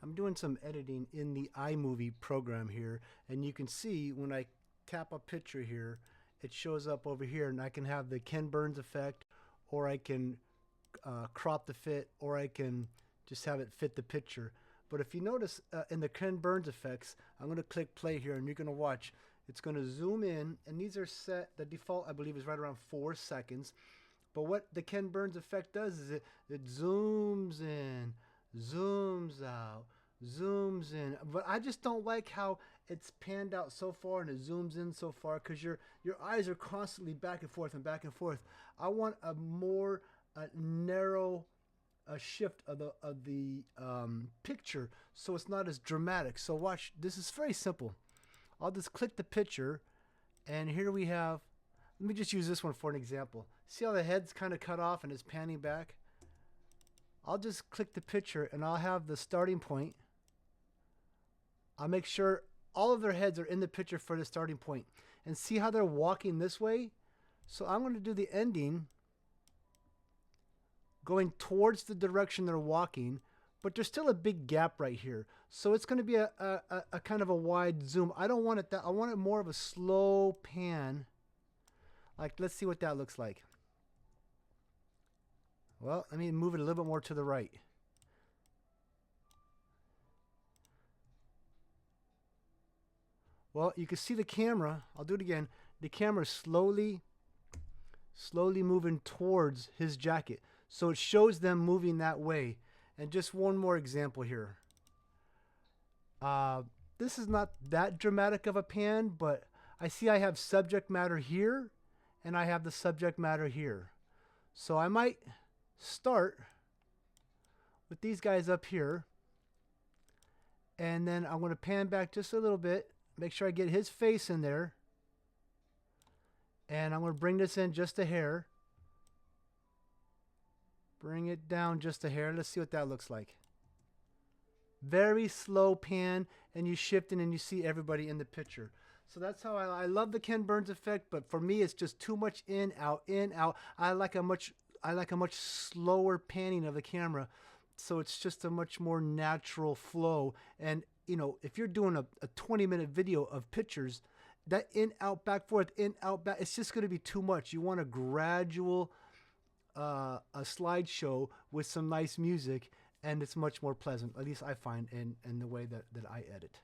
I'm doing some editing in the iMovie program here, and you can see when I tap a picture here, it shows up over here, and I can have the Ken Burns effect, or I can crop the fit, or I can just have it fit the picture. But if you notice in the Ken Burns effects, I'm going to click play here, and you're going to watch. It's going to zoom in, and these are set, the default I believe is right around 4 seconds. But what the Ken Burns effect does is it zooms in, zooms out, zooms in. But I just don't like how it's panned out so far and it zooms in so far, because your eyes are constantly back and forth and back and forth. I want a more narrow shift of the picture, so it's not as dramatic. So watch, this is very simple. I'll just click the picture, and here we have, let me just use this one for an example. See how the head's kind of cut off and it's panning back? I'll just click the picture and I'll have the starting point. I'll make sure all of their heads are in the picture for the starting point. And see how they're walking this way? So I'm going to do the ending going towards the direction they're walking, but there's still a big gap right here. So it's going to be a kind of a wide zoom. I don't want it that, I want it more of a slow pan. Like, let's see what that looks like. Well, let me move it a little bit more to the right. Well, you can see the camera. I'll do it again. The camera is slowly moving towards his jacket. So it shows them moving that way. And just one more example here. This is not that dramatic of a pan, but I see I have subject matter here, and I have the subject matter here. So I might start with these guys up here, and then I'm going to pan back just a little bit, make sure I get his face in there, and I'm going to bring this in just a hair. Bring it down just a hair. Let's see what that looks like. Very slow pan, and you shift in and you see everybody in the picture. So that's how I love the Ken Burns effect, but for me it's just too much in, out, in, out. I like a much slower panning of the camera, so it's just a much more natural flow. And you know, if you're doing a 20-minute video of pictures, that in, out, back, forth, in, out, back, it's just going to be too much. You want a gradual a slideshow with some nice music, and it's much more pleasant, at least I find, in the way that I edit.